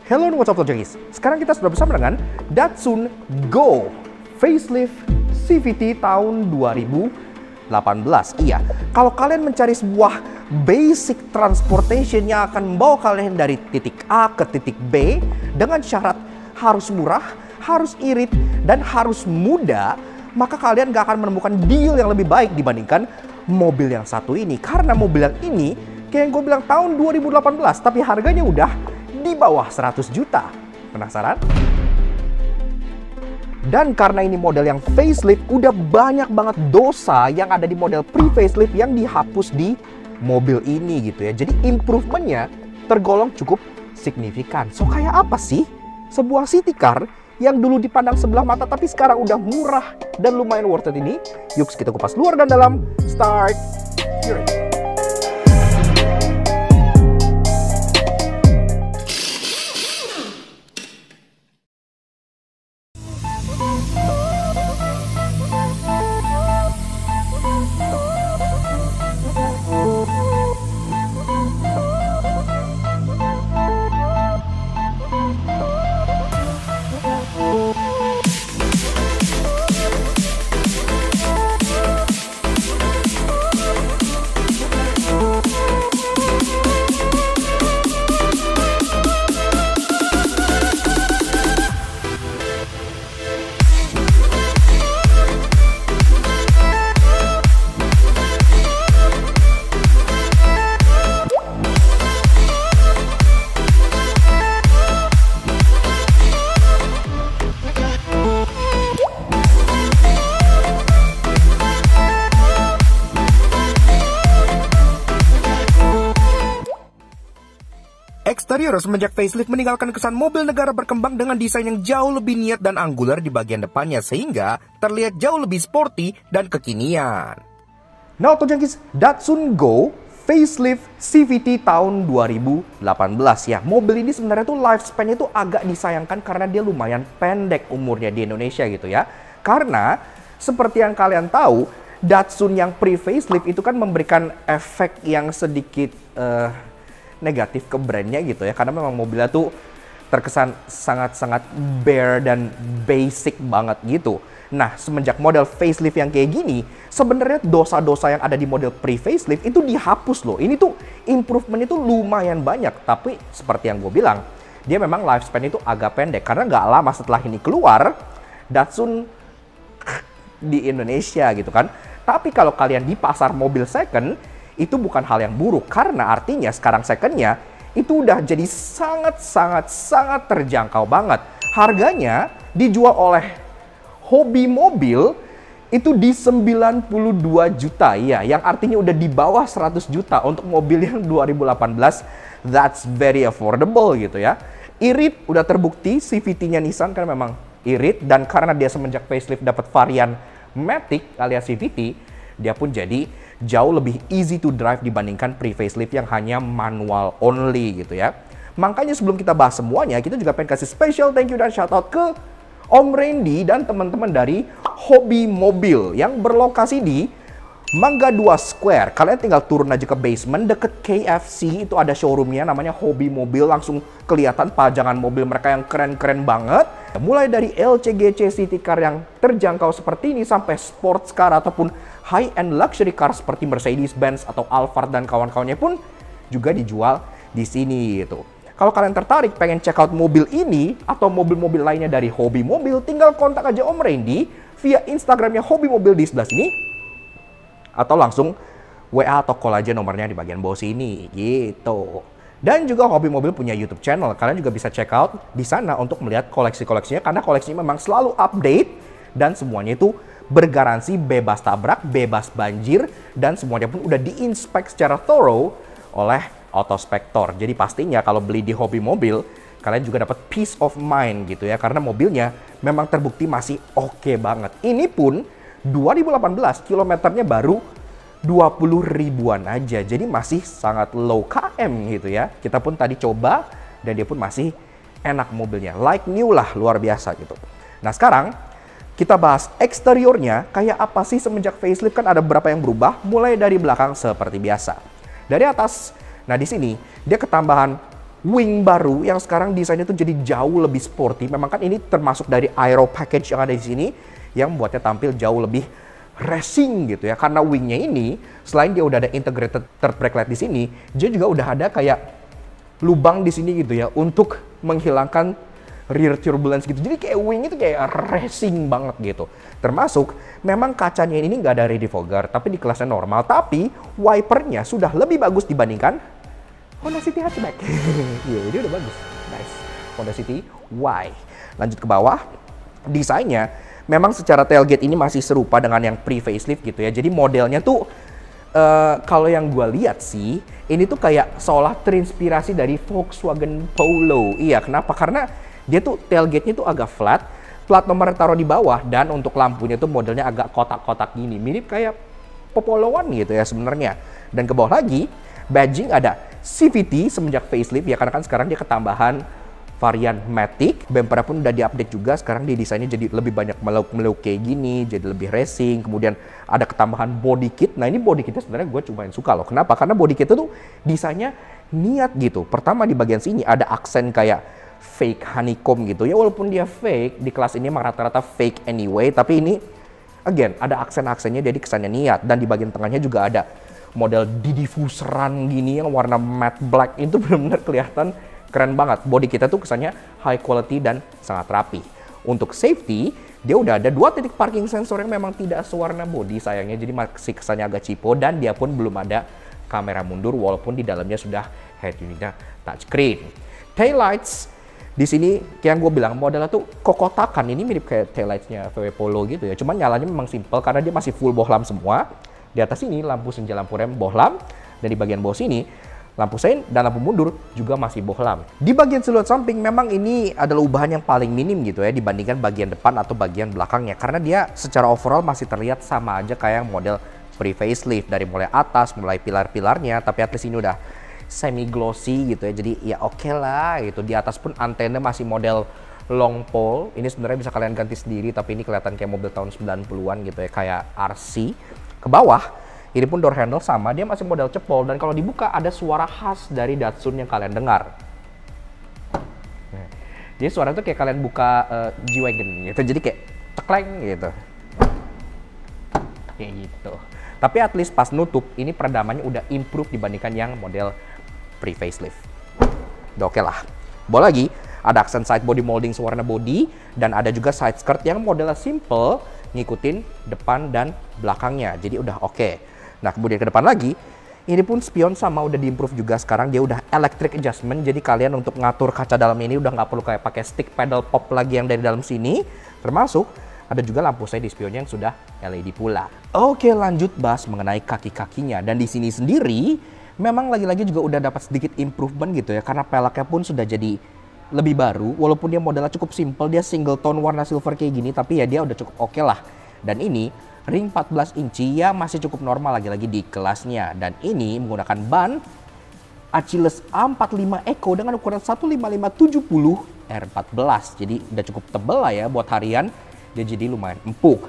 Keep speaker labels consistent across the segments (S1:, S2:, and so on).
S1: Hello and what's up Tojangis. Sekarang kita sudah bersama dengan Datsun Go Facelift CVT tahun 2018. Iya, kalau kalian mencari sebuah basic transportation yang akan membawa kalian dari titik A ke titik B dengan syarat harus murah, harus irit, dan harus mudah, maka kalian gak akan menemukan deal yang lebih baik dibandingkan mobil yang satu ini. Karena mobil yang ini, kayak yang gue bilang tahun 2018, tapi harganya udah di bawah 100 juta. Penasaran? Dan karena ini model yang facelift, udah banyak banget dosa yang ada di model pre-facelift yang dihapus di mobil ini gitu ya. Jadi improvementnya tergolong cukup signifikan. So kayak apa sih sebuah city car yang dulu dipandang sebelah mata tapi sekarang udah murah dan lumayan worth it ini? Yuk kita kupas luar dan dalam. Start here. Eksterior semenjak facelift meninggalkan kesan mobil negara berkembang dengan desain yang jauh lebih niat dan anggular di bagian depannya sehingga terlihat jauh lebih sporty dan kekinian. Nah, Tojangis, Datsun Go Facelift CVT tahun 2018 ya. Mobil ini sebenarnya tuh lifespan-nya tuh agak disayangkan karena dia lumayan pendek umurnya di Indonesia gitu ya. Karena seperti yang kalian tahu, Datsun yang pre-facelift itu kan memberikan efek yang sedikit negatif ke brandnya gitu ya, karena memang mobilnya tuh terkesan sangat-sangat bare dan basic banget gitu. Nah, semenjak model facelift yang kayak gini, sebenarnya dosa-dosa yang ada di model pre-facelift itu dihapus loh. Ini tuh improvement itu lumayan banyak, tapi seperti yang gue bilang, dia memang lifespan itu agak pendek karena nggak lama setelah ini keluar Datsun di Indonesia gitu kan. Tapi kalau kalian di pasar mobil second, itu bukan hal yang buruk karena artinya sekarang secondnya itu udah jadi sangat terjangkau banget. Harganya dijual oleh Hobi Mobil itu di 92 juta ya, yang artinya udah di bawah 100 juta untuk mobil yang 2018. That's very affordable gitu ya. Irit udah terbukti, CVT-nya Nissan kan memang irit, dan karena dia semenjak facelift dapat varian Matic alias CVT, dia pun jadi jauh lebih easy to drive dibandingkan pre-facelift yang hanya manual only gitu ya. Makanya sebelum kita bahas semuanya, kita juga pengen kasih special thank you dan shout out ke Om Randy dan teman-teman dari Hobi Mobil yang berlokasi di Mangga 2 Square. Kalian tinggal turun aja ke basement deket KFC, itu ada showroomnya namanya Hobi Mobil. Langsung kelihatan pajangan mobil mereka yang keren-keren banget. Mulai dari LCGC city car yang terjangkau seperti ini sampai sports car ataupun high-end luxury car seperti Mercedes-Benz atau Alphard dan kawan-kawannya pun juga dijual di sini gitu. Kalau kalian tertarik pengen check out mobil ini atau mobil-mobil lainnya dari Hobi Mobil, tinggal kontak aja Om Randy via Instagramnya Hobi Mobil di sebelah sini, atau langsung WA atau call aja nomornya di bagian bawah sini gitu. Dan juga Hobi Mobil punya YouTube channel, kalian juga bisa check out di sana untuk melihat koleksi-koleksinya karena koleksinya memang selalu update dan semuanya itu bergaransi bebas tabrak, bebas banjir, dan semuanya pun udah diinspek secara thorough oleh Autospektor. Jadi pastinya kalau beli di Hobi Mobil, kalian juga dapat peace of mind gitu ya, karena mobilnya memang terbukti masih oke banget. Ini pun 2018, kilometernya baru 20 ribuan aja, jadi masih sangat low KM gitu ya. Kita pun tadi coba dan dia pun masih enak mobilnya, like new lah, luar biasa gitu. Nah sekarang kita bahas eksteriornya, kayak apa sih semenjak facelift. Kan ada beberapa yang berubah, mulai dari belakang seperti biasa. Dari atas, nah di sini dia ketambahan wing baru yang sekarang desainnya tuh jadi jauh lebih sporty. Memang kan ini termasuk dari aero package yang ada di sini yang membuatnya tampil jauh lebih racing gitu ya. Karena wingnya ini selain dia udah ada integrated third brake light di sini, dia juga udah ada kayak lubang di sini gitu ya untuk menghilangkan rear turbulence gitu. Jadi kayak wing itu kayak racing banget gitu. Termasuk memang kacanya ini nggak ada ready fogger, tapi di kelasnya normal. Tapi wipernya sudah lebih bagus dibandingkan Honda City hatchback. Iya, ini udah bagus. Nice. Honda City Y. Lanjut ke bawah. Desainnya memang secara tailgate ini masih serupa dengan yang pre-facelift gitu ya. Jadi modelnya tuh kalau yang gue lihat sih, ini tuh kayak seolah terinspirasi dari Volkswagen Polo. Iya, kenapa? Karena dia tuh tailgate-nya tuh agak flat, plat nomor taruh di bawah, dan untuk lampunya tuh modelnya agak kotak-kotak gini. Mirip kayak Popoloan gitu ya sebenarnya. Dan ke bawah lagi, badging ada CVT semenjak facelift ya, karena kan sekarang dia ketambahan varian Matic. Bumpernya pun udah diupdate juga, sekarang dia desainnya jadi lebih banyak meluk-meluk kayak gini, jadi lebih racing. Kemudian ada ketambahan body kit. Nah ini body kitnya sebenarnya gue cumain suka loh. Kenapa? Karena body kit itu tuh desainnya niat gitu. Pertama di bagian sini ada aksen kayak fake honeycomb gitu ya, walaupun dia fake, di kelas ini emang rata-rata fake anyway, tapi ini again ada aksen-aksennya jadi kesannya niat. Dan di bagian tengahnya juga ada model diffuseran gini yang warna matte black, itu benar-benar kelihatan keren banget. Body kita tuh kesannya high quality dan sangat rapi. Untuk safety, dia udah ada 2 titik parking sensor yang memang tidak sewarna body sayangnya, jadi masih kesannya agak cipo. Dan dia pun belum ada kamera mundur walaupun di dalamnya sudah head unitnya touchscreen. Taillights di sini kayak yang gue bilang modelnya tuh kokotakan, ini mirip kayak taillightsnya VW Polo gitu ya. Cuman nyalanya memang simple karena dia masih full bohlam semua. Di atas ini lampu senja, lampu rem bohlam, dan di bagian bawah sini lampu sein dan lampu mundur juga masih bohlam. Di bagian siluet samping memang ini adalah ubahan yang paling minim gitu ya dibandingkan bagian depan atau bagian belakangnya, karena dia secara overall masih terlihat sama aja kayak model pre-facelift, dari mulai atas, mulai pilar-pilarnya, tapi at least ini udah semi glossy gitu ya, jadi ya oke lah gitu. Di atas pun antena masih model long pole, ini sebenarnya bisa kalian ganti sendiri, tapi ini kelihatan kayak mobil tahun 90-an gitu ya, kayak RC. Ke bawah ini pun door handle sama, dia masih model cepol, dan kalau dibuka ada suara khas dari Datsun yang kalian dengar. Jadi suara itu kayak kalian buka G-Wagon gitu, jadi kayak cekleng gitu. Kayak gitu. Tapi at least pas nutup, ini peredamannya udah improve dibandingkan yang model pre-facelift. Udah oke lah. Bawa lagi, ada aksen side body molding sewarna body, dan ada juga side skirt yang modelnya simple, ngikutin depan dan belakangnya. Jadi udah oke. Nah kemudian ke depan lagi, ini pun spion sama udah diimprove juga. Sekarang dia udah electric adjustment, jadi kalian untuk ngatur kaca dalam ini udah nggak perlu kayak pakai stick pedal pop lagi yang dari dalam sini. Termasuk ada juga lampu saya di spionnya yang sudah LED pula. Oke, lanjut bahas mengenai kaki-kakinya. Dan di sini sendiri memang lagi-lagi juga udah dapat sedikit improvement gitu ya, karena peleknya pun sudah jadi lebih baru. Walaupun dia modelnya cukup simple, dia single tone warna silver kayak gini, tapi ya dia udah cukup oke lah. Dan ini ring 14 inci ya masih cukup normal lagi-lagi di kelasnya. Dan ini menggunakan ban Achilles A45 Eco dengan ukuran 155/70 R14. Jadi udah cukup tebel lah ya buat harian. Dia jadi lumayan empuk.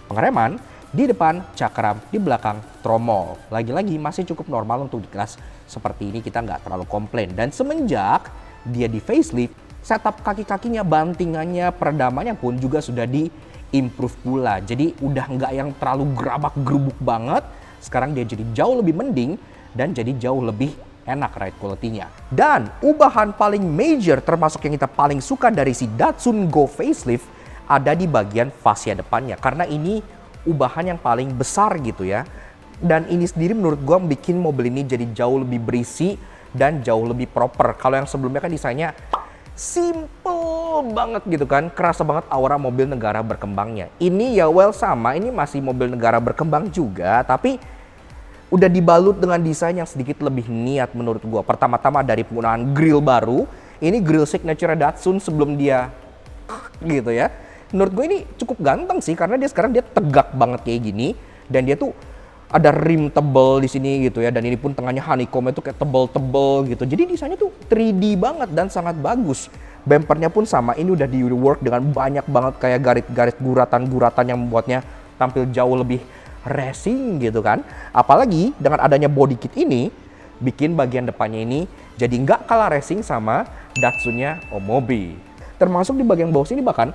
S1: Pengereman di depan cakram, di belakang tromol. Lagi-lagi masih cukup normal untuk di kelas seperti ini, kita nggak terlalu komplain. Dan semenjak dia di facelift, setup kaki-kakinya, bantingannya, peredamannya pun juga sudah di-improve pula. Jadi udah nggak yang terlalu gerabak-gerubuk banget. Sekarang dia jadi jauh lebih mending dan jadi jauh lebih enak ride quality-nya. Dan ubahan paling major termasuk yang kita paling suka dari si Datsun Go facelift ada di bagian fascia depannya. Karena ini ubahan yang paling besar gitu ya. Dan ini sendiri menurut gue bikin mobil ini jadi jauh lebih berisi dan jauh lebih proper. Kalau yang sebelumnya kan desainnya simple banget gitu kan, kerasa banget aura mobil negara berkembangnya. Ini ya well sama, ini masih mobil negara berkembang juga, tapi udah dibalut dengan desain yang sedikit lebih niat menurut gue. Pertama-tama dari penggunaan grill baru, ini grill signature Datsun sebelum dia gitu ya. Menurut gue ini cukup ganteng sih, karena dia sekarang dia tegak banget kayak gini, dan dia tuh ada rim tebel di sini gitu ya, dan ini pun tengahnya honeycomb itu kayak tebel-tebel gitu. Jadi desainnya tuh 3D banget dan sangat bagus. Bumpernya pun sama, ini udah di rework dengan banyak banget kayak garis-garis guratan-guratan yang membuatnya tampil jauh lebih racing gitu kan. Apalagi dengan adanya body kit ini, bikin bagian depannya ini jadi nggak kalah racing sama Datsun-nya Omobi. Termasuk di bagian bawah sini bahkan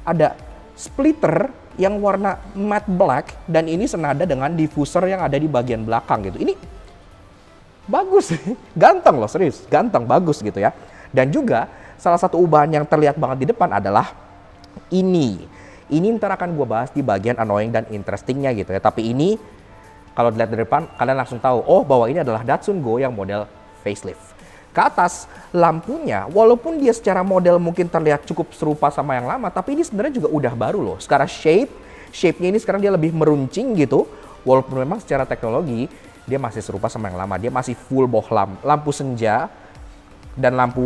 S1: ada splitter yang warna matte black dan ini senada dengan diffuser yang ada di bagian belakang gitu. Ini bagus, ganteng loh, serius, ganteng, bagus gitu ya. Dan juga salah satu ubahan yang terlihat banget di depan adalah ini. Ini ntar akan gue bahas di bagian annoying dan interestingnya gitu ya. Tapi ini kalau dilihat dari depan kalian langsung tahu, oh bahwa ini adalah Datsun Go yang model facelift. Ke atas lampunya, walaupun dia secara model mungkin terlihat cukup serupa sama yang lama, tapi ini sebenarnya juga udah baru loh. Secara shape-nya ini sekarang dia lebih meruncing gitu. Walaupun memang secara teknologi dia masih serupa sama yang lama. Dia masih full bohlam, lampu senja dan lampu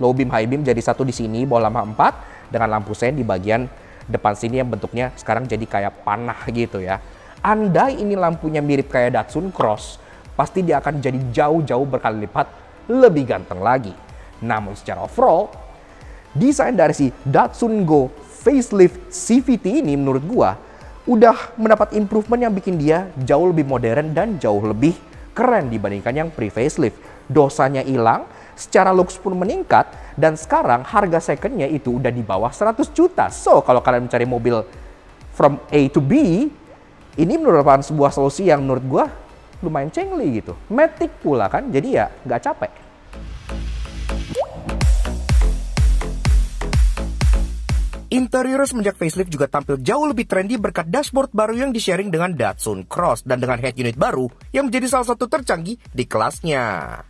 S1: low beam high beam jadi satu di sini, bohlam 4 dengan lampu sen di bagian depan sini yang bentuknya sekarang jadi kayak panah gitu ya. Andai ini lampunya mirip kayak Datsun Cross, pasti dia akan jadi jauh-jauh berkali lipat lebih ganteng lagi. Namun secara overall, desain dari si Datsun Go facelift CVT ini menurut gua udah mendapat improvement yang bikin dia jauh lebih modern dan jauh lebih keren dibandingkan yang pre-facelift. Dosanya hilang, secara looks pun meningkat, dan sekarang harga secondnya itu udah di bawah 100 juta. So, kalau kalian mencari mobil from A to B, ini merupakan sebuah solusi yang menurut gua lumayan cengli gitu. Matic pula kan, jadi ya nggak capek.
S2: Interior semenjak facelift juga tampil jauh lebih trendy berkat dashboard baru yang di-sharing dengan Datsun Cross dan dengan head unit baru yang menjadi salah satu tercanggih di kelasnya.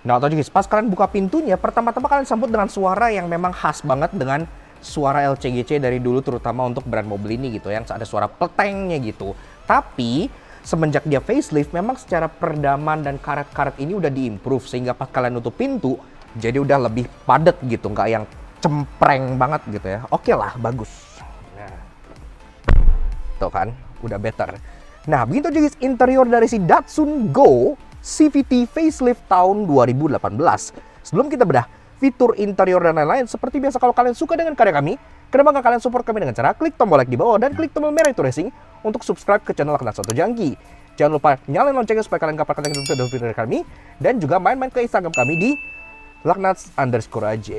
S1: Nah, atau juga pas kalian buka pintunya, pertama-tama kalian sambut dengan suara yang memang khas banget dengan suara LCGC dari dulu, terutama untuk brand mobil ini gitu, yang ada suara petengnya gitu. Tapi semenjak dia facelift, memang secara peredaman dan karet-karet ini udah diimprove sehingga pas kalian nutup pintu, jadi udah lebih padat gitu, nggak yang cempreng banget gitu ya. Oke lah, bagus. Nah, tuh kan, udah better. Nah, begitu juga interior dari si Datsun Go CVT facelift tahun 2018. Sebelum kita bedah fitur interior dan lain-lain, seperti biasa kalau kalian suka dengan karya kami, kenapa nggak kalian support kami dengan cara klik tombol like di bawah dan klik tombol merah itu racing untuk subscribe ke channel Laknat Soto Jangki. Jangan lupa nyalain loncengnya supaya kalian kapan kalian video dari kami, dan juga main-main ke Instagram kami di laknats_aj.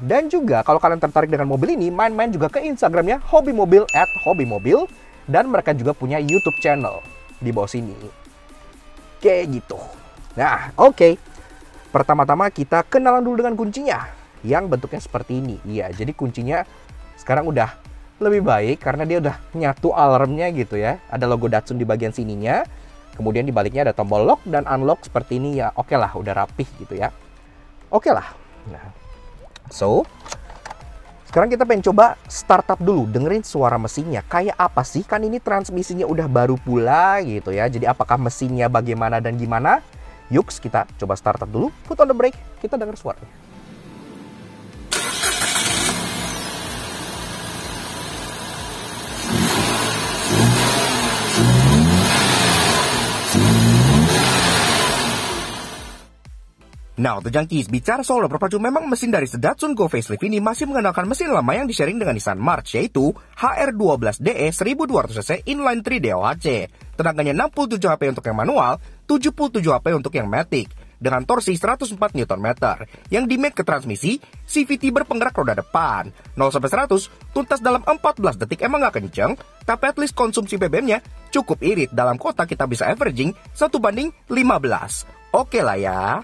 S1: Dan juga kalau kalian tertarik dengan mobil ini, main-main juga ke Instagramnya hobymobil @hobymobil, dan mereka juga punya YouTube channel di bawah sini. Kayak gitu. Nah, oke. Pertama-tama kita kenalan dulu dengan kuncinya yang bentuknya seperti ini. Iya, jadi kuncinya sekarang udah lebih baik karena dia udah nyatu alarmnya gitu ya. Ada logo Datsun di bagian sininya. Kemudian di baliknya ada tombol lock dan unlock seperti ini ya. Oke lah, udah rapih gitu ya. Oke lah. Nah, so sekarang kita pengen coba startup dulu, dengerin suara mesinnya. Kayak apa sih? Kan ini transmisinya udah baru pula gitu ya. Jadi apakah mesinnya bagaimana dan gimana? Yuk kita coba startup dulu. Put on the brake, kita denger suaranya.
S2: Nah, The Junkies, bicara soal berpacu, memang mesin dari Datsun Go facelift ini masih mengandalkan mesin lama yang di-sharing dengan Nissan March, yaitu HR12DE 1200cc inline 3 DOHC. Tenaganya 67 HP untuk yang manual, 77 HP untuk yang matic, dengan torsi 104 Nm, yang di-mate ke transmisi, CVT berpenggerak roda depan. 0-100 tuntas dalam 14 detik, emang gak kenceng, tapi at least konsumsi BBM-nya cukup irit. Dalam kota kita bisa averaging 1:15. Oke lah ya.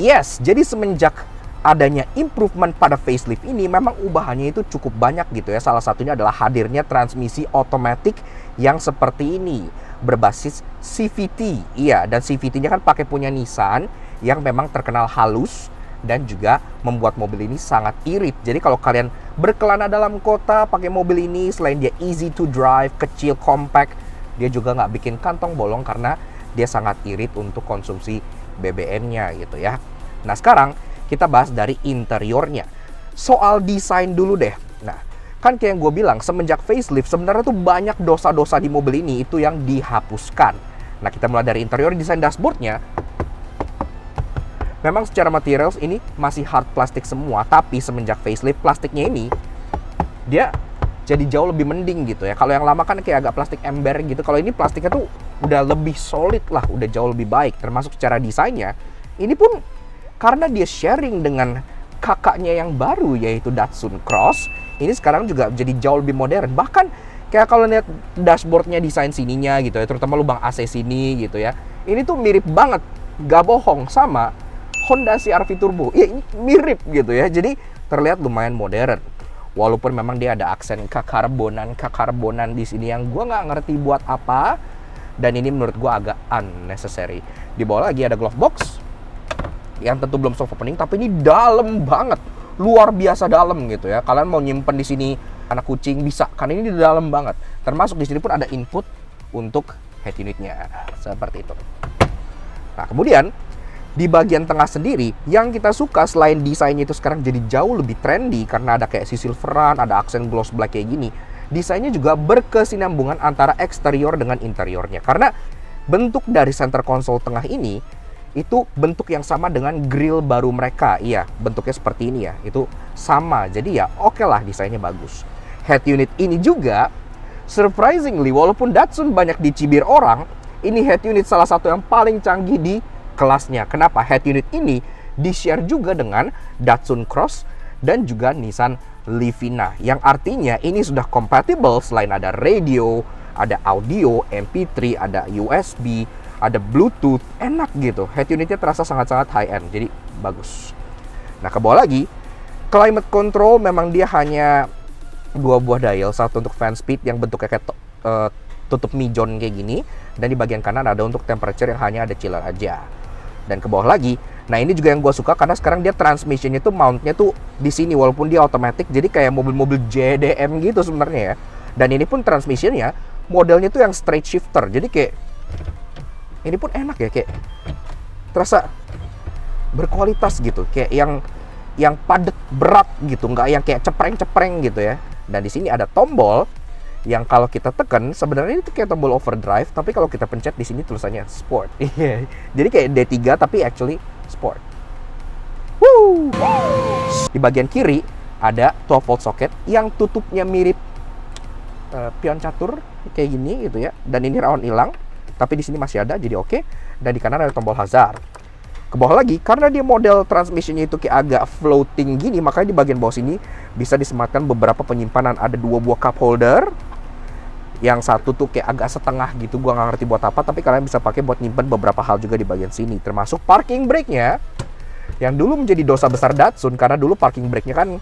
S1: Yes, jadi semenjak adanya improvement pada facelift ini, memang ubahannya itu cukup banyak gitu ya. Salah satunya adalah hadirnya transmisi otomatis yang seperti ini, berbasis CVT. Iya, dan CVT-nya kan pakai punya Nissan yang memang terkenal halus dan juga membuat mobil ini sangat irit. Jadi kalau kalian berkelana dalam kota pakai mobil ini, selain dia easy to drive, kecil, compact, dia juga nggak bikin kantong bolong karena dia sangat irit untuk konsumsi BBM-nya gitu ya. Nah, sekarang kita bahas dari interiornya. Soal desain dulu deh. Nah, kan kayak yang gue bilang, semenjak facelift sebenarnya tuh banyak dosa-dosa di mobil ini itu yang dihapuskan. Nah, kita mulai dari interior desain dashboardnya. Memang secara materials ini masih hard plastik semua, tapi semenjak facelift plastiknya ini dia jadi jauh lebih mending gitu ya. Kalau yang lama kan kayak agak plastik ember gitu. Kalau ini plastiknya tuh udah lebih solid lah, udah jauh lebih baik. Termasuk secara desainnya, ini pun karena dia sharing dengan kakaknya yang baru yaitu Datsun Cross, ini sekarang juga jadi jauh lebih modern. Bahkan kayak kalau lihat dashboardnya, desain sininya gitu ya, terutama lubang AC sini gitu ya, ini tuh mirip banget, gak bohong, sama Honda CR-V Turbo. Ya ini mirip gitu ya, jadi terlihat lumayan modern. Walaupun memang dia ada aksen kekarbonan di sini yang gue nggak ngerti buat apa, dan ini menurut gue agak unnecessary. Di bawah lagi ada glove box yang tentu belum soft opening, tapi ini dalam banget, luar biasa dalam gitu ya. Kalian mau nyimpen di sini anak kucing bisa, karena ini dalam banget. Termasuk di sini pun ada input untuk head unitnya seperti itu. Nah kemudian di bagian tengah sendiri yang kita suka selain desainnya itu sekarang jadi jauh lebih trendy karena ada kayak silveran, ada aksen gloss black kayak gini. Desainnya juga berkesinambungan antara eksterior dengan interiornya, karena bentuk dari center console tengah ini itu bentuk yang sama dengan grill baru mereka. Iya, bentuknya seperti ini ya, itu sama. Jadi ya oke lah, desainnya bagus. Head unit ini juga surprisingly, walaupun Datsun banyak dicibir orang, ini head unit salah satu yang paling canggih di kelasnya. Kenapa? Head unit ini di-share juga dengan Datsun Cross dan juga Nissan Livina, yang artinya ini sudah compatible. Selain ada radio, ada audio, MP3, ada USB, ada Bluetooth, enak gitu. Head unitnya terasa sangat-sangat high-end, jadi bagus. Nah, ke bawah lagi, climate control memang dia hanya 2 buah dial, satu untuk fan speed yang bentuknya kayak tutup mijon kayak gini, dan di bagian kanan ada untuk temperature yang hanya ada chiller aja. Dan ke bawah lagi, nah ini juga yang gue suka karena sekarang dia transmissionnya tuh mountnya tuh di sini, walaupun dia otomatis, jadi kayak mobil-mobil JDM gitu sebenarnya ya. Dan ini pun transmissionnya modelnya tuh yang straight shifter, jadi kayak ini pun enak ya, kayak terasa berkualitas gitu, kayak yang padat berat gitu, nggak yang kayak cepreng-cepreng gitu ya. Dan di sini ada tombol yang kalau kita tekan sebenarnya itu kayak tombol overdrive, tapi kalau kita pencet di sini tulisannya sport. Jadi kayak D3 tapi actually sport. Woo! Di bagian kiri ada 12 volt socket yang tutupnya mirip pion catur kayak gini gitu ya. Dan ini rawan hilang, tapi di sini masih ada, jadi oke. Dan di kanan ada tombol hazard. Ke bawah lagi, karena dia model transmissionnya itu kayak agak floating gini, makanya di bagian bawah sini bisa disematkan beberapa penyimpanan. Ada 2 buah cup holder, yang satu tuh kayak agak setengah gitu, gua nggak ngerti buat apa, tapi kalian bisa pakai buat nyimpen beberapa hal juga di bagian sini, termasuk parking brake-nya, yang dulu menjadi dosa besar Datsun, karena dulu parking brake-nya kan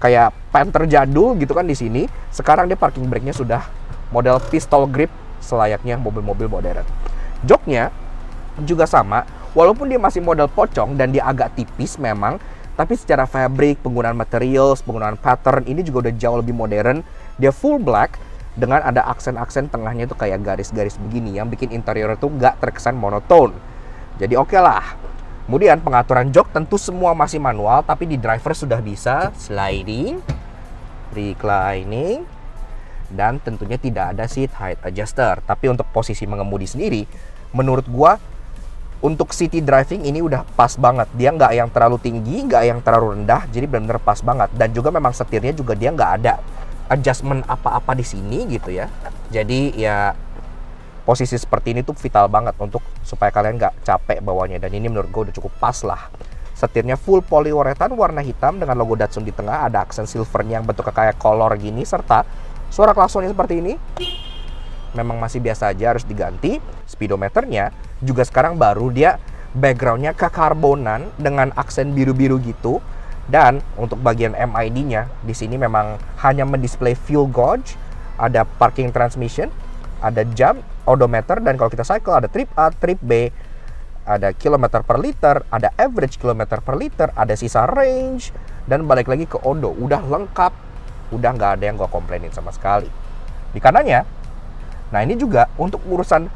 S1: kayak Panther jadul gitu kan di sini. Sekarang dia parking brake-nya sudah model pistol grip selayaknya mobil-mobil modern. Joknya juga sama, walaupun dia masih model pocong dan dia agak tipis memang, tapi secara fabric, penggunaan materials, penggunaan pattern ini juga udah jauh lebih modern. Dia full black dengan ada aksen-aksen tengahnya itu kayak garis-garis begini yang bikin interior itu nggak terkesan monoton. Jadi oke lah. Kemudian pengaturan jok tentu semua masih manual, tapi di driver sudah bisa sliding, reclining, dan tentunya tidak ada seat height adjuster. Tapi untuk posisi mengemudi sendiri, menurut gua untuk city driving ini udah pas banget. Dia nggak yang terlalu tinggi, nggak yang terlalu rendah, jadi benar-benar pas banget. Dan juga memang setirnya juga dia nggak ada adjustment apa-apa di sini gitu ya. Jadi ya posisi seperti ini tuh vital banget untuk supaya kalian nggak capek bawanya. Dan ini menurut gue udah cukup pas lah. Setirnya full polyuretan warna hitam dengan logo Datsun di tengah, ada aksen silvernya yang bentuknya kayak kolor gini, serta suara klaksonnya seperti ini. Memang masih biasa aja, harus diganti. Speedometernya juga sekarang baru, dia backgroundnya kekarbonan dengan aksen biru-biru gitu. Dan untuk bagian MID-nya di sini memang hanya mendisplay fuel gauge, ada parking transmission, ada jam, odometer, dan kalau kita cycle ada trip A, trip B, ada kilometer per liter, ada average kilometer per liter, ada sisa range, dan balik lagi ke odo. Udah lengkap, udah nggak ada yang gue komplainin sama sekali. Di kanannya, nah ini juga untuk urusan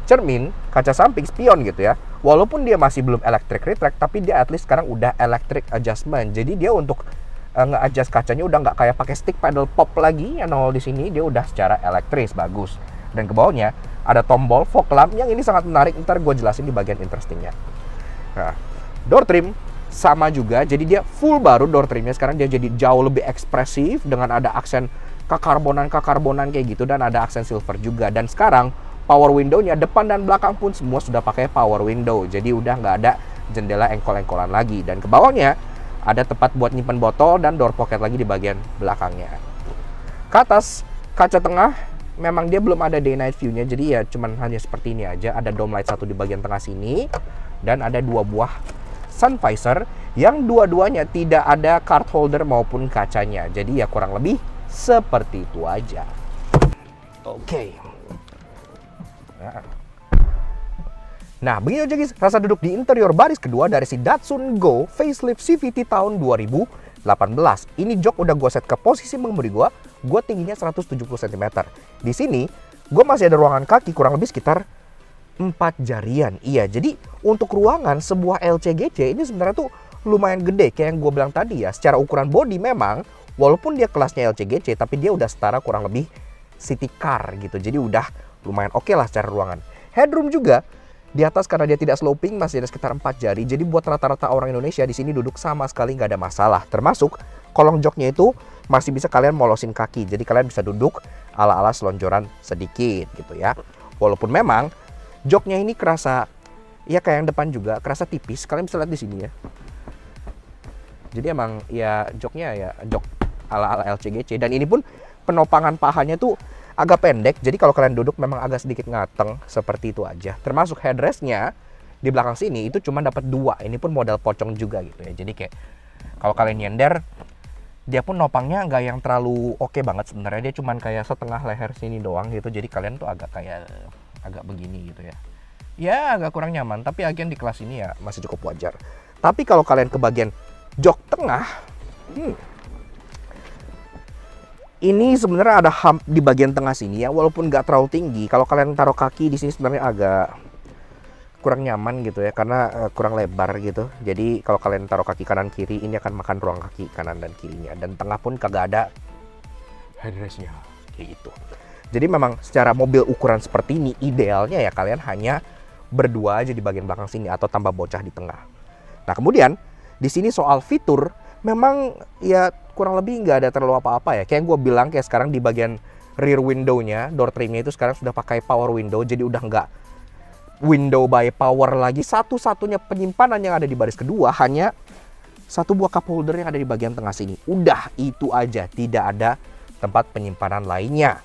S1: cermin, kaca samping, spion gitu ya. Walaupun dia masih belum electric retract, tapi dia at least sekarang udah electric adjustment. Jadi dia untuk nge-adjust kacanya udah nggak kayak pakai stick pedal pop lagi yang nol di sini, dia udah secara elektris, bagus. Dan ke bawahnya ada tombol fog lamp yang ini sangat menarik, ntar gue jelasin di bagian interestingnya. Nah, Door trim sama juga, jadi dia full baru door trimnya. Sekarang dia jadi jauh lebih ekspresif dengan ada aksen kekarbonan kayak gitu, dan ada aksen silver juga. Dan sekarang power window-nya depan dan belakang pun semua sudah pakai power window, jadi udah nggak ada jendela engkol-engkolan lagi. Dan ke bawahnya ada tempat buat nyimpen botol dan door pocket lagi di bagian belakangnya. Ke atas kaca tengah memang dia belum ada day night view-nya, jadi ya cuman hanya seperti ini aja. Ada dome light satu di bagian tengah sini, dan ada 2 buah sun visor yang dua-duanya tidak ada card holder maupun kacanya. Jadi ya kurang lebih seperti itu aja. Oke. Nah, begini aja guys rasa duduk di interior baris kedua dari si Datsun Go Facelift CVT tahun 2018. Ini jok udah gue set ke posisi mengemudi gue tingginya 170 cm. Di sini gue masih ada ruangan kaki kurang lebih sekitar 4 jarian. Iya, jadi untuk ruangan sebuah LCGC ini sebenarnya tuh lumayan gede kayak yang gue bilang tadi ya. Secara ukuran bodi memang walaupun dia kelasnya LCGC, tapi dia udah setara kurang lebih city car gitu. Jadi udah lumayan oke lah secara ruangan. Headroom juga di atas karena dia tidak sloping masih ada sekitar 4 jari. Jadi buat rata-rata orang Indonesia di sini duduk sama sekali nggak ada masalah. Termasuk kolong joknya itu masih bisa kalian molosin kaki. Jadi kalian bisa duduk ala-ala selonjoran sedikit gitu ya. Walaupun memang joknya ini kerasa ya kayak yang depan juga kerasa tipis. Kalian bisa lihat di sini ya. Jadi emang ya joknya ya jok ala-ala LCGC. Dan ini pun penopangan pahanya tuh agak pendek. Jadi kalau kalian duduk memang agak sedikit ngateng seperti itu aja. Termasuk headrestnya di belakang sini itu cuma dapat 2. Ini pun model pocong juga gitu ya. Jadi kayak kalau kalian nyender, dia pun nopangnya nggak yang terlalu oke banget sebenarnya. Dia cuma kayak setengah leher sini doang gitu. Jadi kalian tuh agak kayak agak begini gitu ya. Ya agak kurang nyaman. Tapi agen di kelas ini ya masih cukup wajar. Tapi kalau kalian ke bagian jok tengah, ini sebenarnya ada hump di bagian tengah sini ya, walaupun nggak terlalu tinggi. Kalau kalian taruh kaki di sini sebenarnya agak kurang nyaman gitu ya, karena kurang lebar gitu. Jadi kalau kalian taruh kaki kanan kiri, ini akan makan ruang kaki kanan dan kirinya. Dan tengah pun kagak ada headrestnya kayak gitu. Jadi memang secara mobil ukuran seperti ini idealnya ya kalian hanya berdua aja di bagian belakang sini atau tambah bocah di tengah. Nah kemudian di sini soal fitur memang ya kurang lebih nggak ada terlalu apa-apa ya. Kayak gue bilang kayak sekarang di bagian rear window-nya, door trimnya itu sekarang sudah pakai power window. Jadi udah nggak window by power lagi. Satu-satunya penyimpanan yang ada di baris kedua hanya 1 buah cup holder yang ada di bagian tengah sini. Udah itu aja, tidak ada tempat penyimpanan lainnya.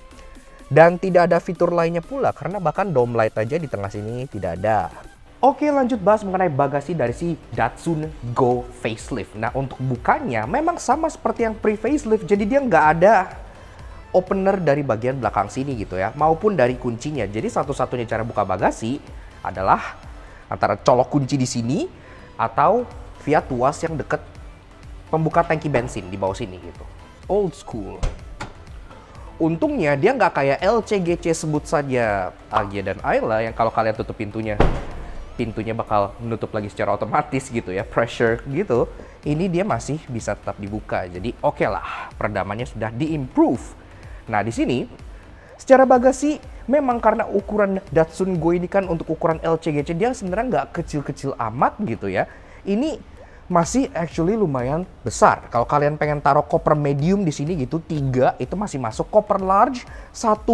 S1: Dan tidak ada fitur lainnya pula karena bahkan dome light aja di tengah sini tidak ada. Oke, lanjut bahas mengenai bagasi dari si Datsun Go Facelift. Nah, untuk bukanya memang sama seperti yang pre-facelift. Jadi dia nggak ada opener dari bagian belakang sini gitu ya, maupun dari kuncinya. Jadi satu-satunya cara buka bagasi adalah antara colok kunci di sini atau via tuas yang deket pembuka tangki bensin di bawah sini gitu. Old school. Untungnya dia nggak kayak LCGC sebut saja Agya dan Ayla yang kalau kalian tutup pintunya bakal menutup lagi secara otomatis gitu ya, pressure gitu. Ini dia masih bisa tetap dibuka. Jadi oke lah, peredamannya sudah di-improve. Nah, di sini secara bagasi memang karena ukuran Datsun Go ini kan untuk ukuran LCGC dia sebenarnya nggak kecil-kecil amat gitu ya. Ini masih actually lumayan besar. Kalau kalian pengen taruh koper medium di sini gitu, 3 itu masih masuk. Koper large 1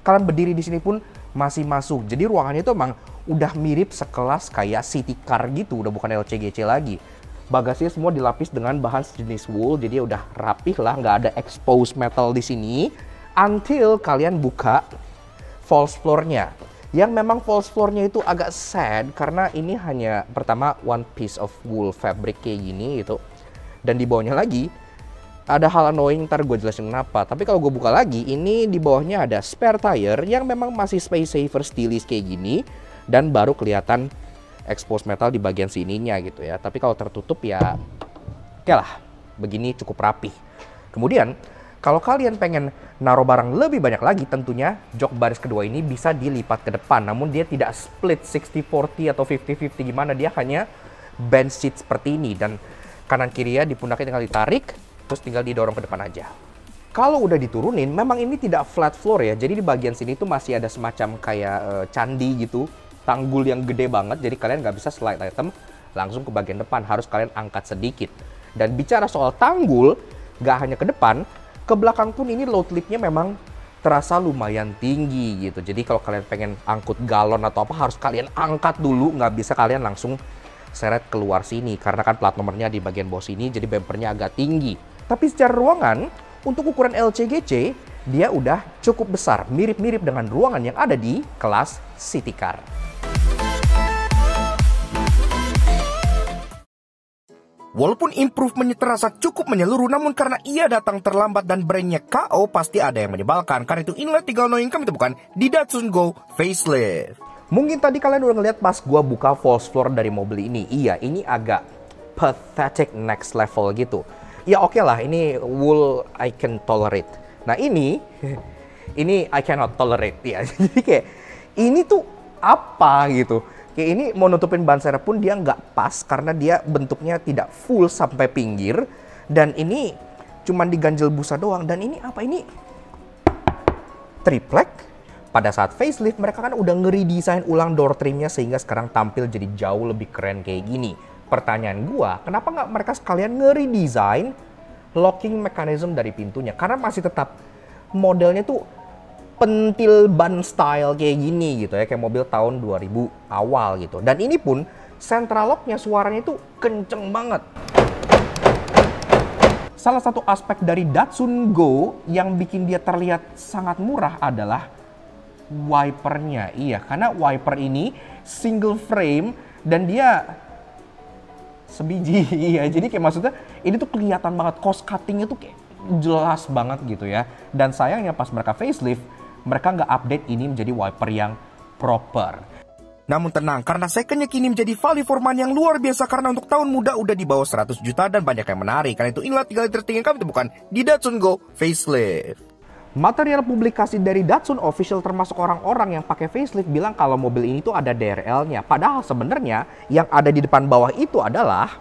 S1: kalian berdiri di sini pun masih masuk. Jadi ruangannya itu emang udah mirip sekelas kayak city car gitu, udah bukan LCGC lagi. Bagasinya semua dilapis dengan bahan sejenis wool, jadi udah rapih lah, nggak ada exposed metal di sini. Until kalian buka false floor-nya. Yang memang false floor-nya itu agak sad karena ini hanya pertama one piece of wool fabric kayak gini gitu. Dan di bawahnya lagi ada hal annoying, ntar gue jelasin kenapa. Tapi kalau gue buka lagi, ini di bawahnya ada spare tire yang memang masih space saver stylish kayak gini. Dan baru kelihatan expose metal di bagian sininya gitu ya. Tapi kalau tertutup ya oke lah, begini cukup rapi. Kemudian kalau kalian pengen naruh barang lebih banyak lagi, tentunya jok baris kedua ini bisa dilipat ke depan. Namun dia tidak split 60-40 atau 50-50 gimana. Dia hanya bench seat seperti ini. Dan kanan kiri ya di pundaknya tinggal ditarik, terus tinggal didorong ke depan aja. Kalau udah diturunin, memang ini tidak flat floor ya. Jadi di bagian sini tuh masih ada semacam kayak candi gitu. Tanggul yang gede banget, jadi kalian nggak bisa slide item langsung ke bagian depan, harus kalian angkat sedikit. Dan bicara soal tanggul, gak hanya ke depan, ke belakang pun ini load liftnya memang terasa lumayan tinggi gitu. Jadi kalau kalian pengen angkut galon atau apa, harus kalian angkat dulu, nggak bisa kalian langsung seret keluar sini. Karena kan plat nomornya di bagian bawah sini, jadi bumpernya agak tinggi. Tapi secara ruangan, untuk ukuran LCGC, dia udah cukup besar, mirip-mirip dengan ruangan yang ada di kelas City Car.
S2: Walaupun improvementnya terasa cukup menyeluruh, namun karena ia datang terlambat dan brandnya KO, pasti ada yang menyebalkan. Karena itu inilah 3 hal yang kami temukan di Datsun Go Facelift.
S1: Mungkin tadi kalian udah ngeliat pas gua buka false floor dari mobil ini. Iya, ini agak pathetic next level gitu. Ya oke lah, ini wool I can tolerate. Nah ini I cannot tolerate ya. Jadi kayak ini tuh apa gitu. Kayak ini mau nutupin ban serep pun dia nggak pas karena dia bentuknya tidak full sampai pinggir. Dan ini cuman diganjel busa doang. Dan ini apa ini? Triplek. Pada saat facelift mereka kan udah ngeredesign ulang door trimnya sehingga sekarang tampil jadi jauh lebih keren kayak gini. Pertanyaan gua, kenapa nggak mereka sekalian ngeredesign locking mechanism dari pintunya? Karena masih tetap modelnya tuh pentil ban style kayak gini gitu ya, kayak mobil tahun 2000 awal gitu. Dan ini pun central locknya suaranya tuh kenceng banget. Salah satu aspek dari Datsun Go yang bikin dia terlihat sangat murah adalah wipernya. Iya, karena wiper ini single frame dan dia sebiji. Iya, jadi kayak maksudnya ini tuh kelihatan banget, cost cuttingnya tuh kayak jelas banget gitu ya. Dan sayangnya pas mereka facelift, mereka nggak update ini menjadi wiper yang proper.
S2: Namun tenang, karena secondnya kini menjadi value for money yang luar biasa. Karena untuk tahun muda udah di bawah 100 juta dan banyak yang menarik. Karena itu inilah 3 hal tertinggi yang kami temukan di Datsun Go Facelift.
S1: Material publikasi dari Datsun Official termasuk orang-orang yang pakai facelift bilang kalau mobil ini tuh ada DRL-nya. Padahal sebenarnya yang ada di depan bawah itu adalah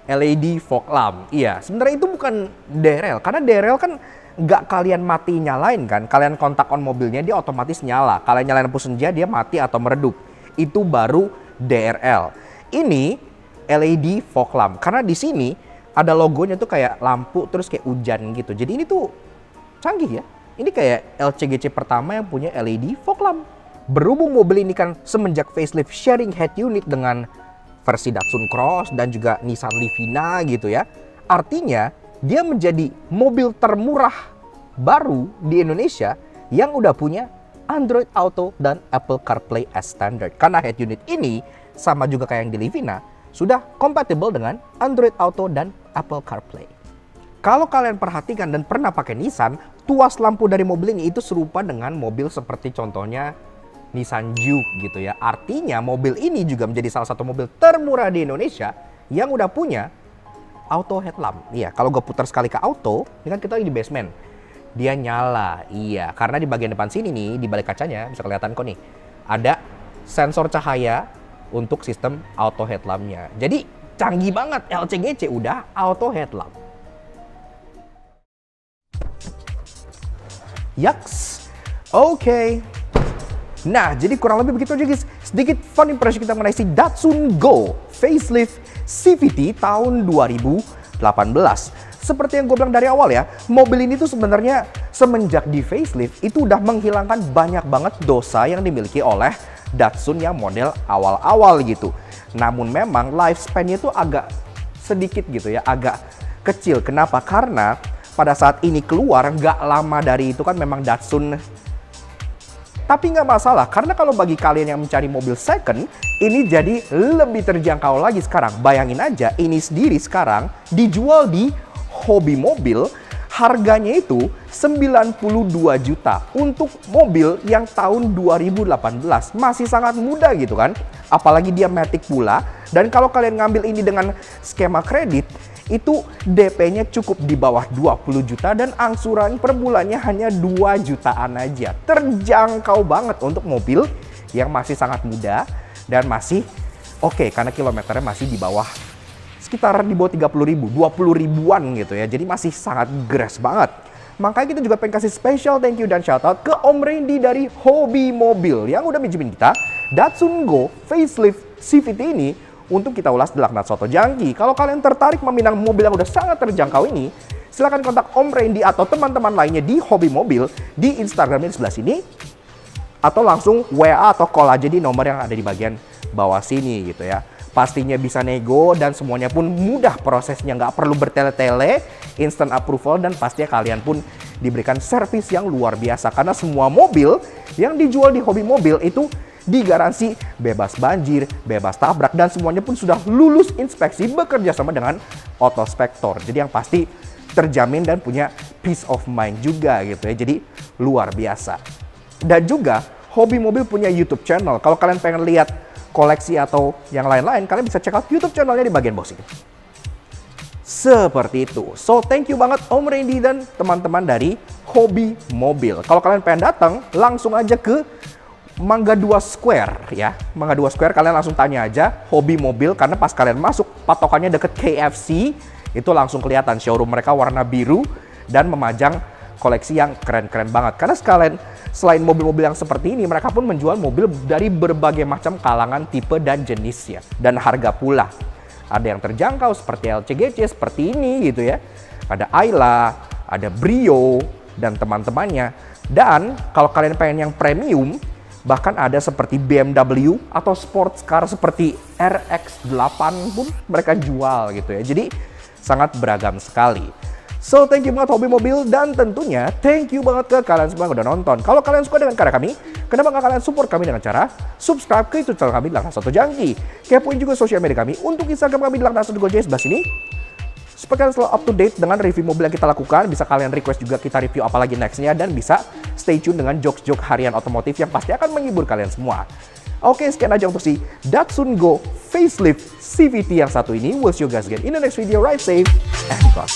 S1: LED fog lamp. Iya, sebenarnya itu bukan DRL. Karena DRL kan nggak kalian mati nyalain kan. Kalian kontak on mobilnya dia otomatis nyala. Kalian nyalain lampu senja dia mati atau meredup. Itu baru DRL. Ini LED fog lamp. Karena di sini ada logonya tuh kayak lampu terus kayak hujan gitu. Jadi ini tuh canggih ya. Ini kayak LCGC pertama yang punya LED fog lamp. Berhubung mobil ini kan semenjak facelift sharing head unit dengan versi Datsun Cross dan juga Nissan Livina gitu ya. Artinya dia menjadi mobil termurah baru di Indonesia yang udah punya Android Auto dan Apple CarPlay as standard. Karena head unit ini sama juga kayak yang di Livina sudah kompatibel dengan Android Auto dan Apple CarPlay. Kalau kalian perhatikan dan pernah pakai Nissan, tuas lampu dari mobil ini itu serupa dengan mobil seperti contohnya Nissan Juke gitu ya. Artinya mobil ini juga menjadi salah satu mobil termurah di Indonesia yang udah punya auto headlamp. Iya, kalau gue putar sekali ke auto, ini kan kita lagi di basement. Dia nyala, iya. Karena di bagian depan sini nih, di balik kacanya, bisa kelihatan kok nih. Ada sensor cahaya untuk sistem auto headlampnya. Jadi canggih banget, LCGC udah auto headlamp. Yaks, oke. Nah, jadi kurang lebih begitu aja guys. Sedikit fun impression kita mengenai si Datsun Go Facelift CVT tahun 2018. Seperti yang gue bilang dari awal ya, mobil ini tuh sebenarnya semenjak di facelift itu udah menghilangkan banyak banget dosa yang dimiliki oleh Datsun yang model awal-awal gitu. Namun memang lifespan-nya tuh agak sedikit gitu ya, agak kecil. Kenapa? Karena pada saat ini keluar nggak lama dari itu kan memang Datsun. Tapi nggak masalah, karena kalau bagi kalian yang mencari mobil second, ini jadi lebih terjangkau lagi sekarang. Bayangin aja, ini sendiri sekarang dijual di Hobi Mobil, harganya itu 92 juta untuk mobil yang tahun 2018. Masih sangat muda gitu kan, apalagi dia matic pula. Dan kalau kalian ngambil ini dengan skema kredit, itu DP-nya cukup di bawah 20 juta dan angsuran per bulannya hanya 2 jutaan aja. Terjangkau banget untuk mobil yang masih sangat muda dan masih oke karena kilometernya masih di bawah sekitar di bawah 30 ribu, 20 ribuan gitu ya. Jadi masih sangat grass banget. Makanya kita juga pengen kasih special thank you dan shout out ke Om Randy dari Hobi Mobil yang udah minjemin kita Datsun Go Facelift CVT ini untuk kita ulas di Laknat Soto Jangki. Kalau kalian tertarik meminang mobil yang udah sangat terjangkau ini, silahkan kontak Om Randy atau teman-teman lainnya di Hobi Mobil di Instagramnya di sebelah sini, atau langsung WA atau call aja di nomor yang ada di bagian bawah sini gitu ya. Pastinya bisa nego dan semuanya pun mudah prosesnya, nggak perlu bertele-tele, instant approval, dan pastinya kalian pun diberikan servis yang luar biasa. Karena semua mobil yang dijual di Hobi Mobil itu digaransi bebas banjir, bebas tabrak, dan semuanya pun sudah lulus inspeksi bekerja sama dengan Autospektor. Jadi yang pasti terjamin dan punya peace of mind juga gitu ya. Jadi luar biasa. Dan juga Hobi Mobil punya YouTube channel. Kalau kalian pengen lihat koleksi atau yang lain-lain, kalian bisa check out YouTube channelnya di bagian bawah sini. Seperti itu. So, thank you banget Om Randy dan teman-teman dari Hobi Mobil. Kalau kalian pengen datang, langsung aja ke Mangga 2 Square ya. Mangga 2 Square, kalian langsung tanya aja Hobi Mobil, karena pas kalian masuk patokannya deket KFC, itu langsung kelihatan showroom mereka warna biru dan memajang koleksi yang keren-keren banget. Karena selain mobil-mobil yang seperti ini, mereka pun menjual mobil dari berbagai macam kalangan, tipe, dan jenisnya. Dan harga pula. Ada yang terjangkau seperti LCGC, seperti ini gitu ya. Ada Ayla, ada Brio, dan teman-temannya. Dan kalau kalian pengen yang premium, bahkan ada seperti BMW atau sports car seperti RX-8 pun mereka jual gitu ya. Jadi sangat beragam sekali. So, thank you banget Hobi Mobil, dan tentunya thank you banget ke kalian semua yang udah nonton. Kalau kalian suka dengan karya kami, kenapa nggak kalian support kami dengan cara subscribe ke YouTube channel kami di Laknat Soto Jangki. Kepoin juga sosial media kami untuk Instagram kami di Laknat Soto Jangki sebelah sini. Supaya kalian selalu up to date dengan review mobil yang kita lakukan, bisa kalian request juga kita review apa lagi nextnya, dan bisa stay tune dengan jokes-jokes harian otomotif yang pasti akan menghibur kalian semua. Oke, sekian aja untuk si Datsun Go Facelift CVT yang satu ini. We'll see you guys again in the next video. Ride safe and God.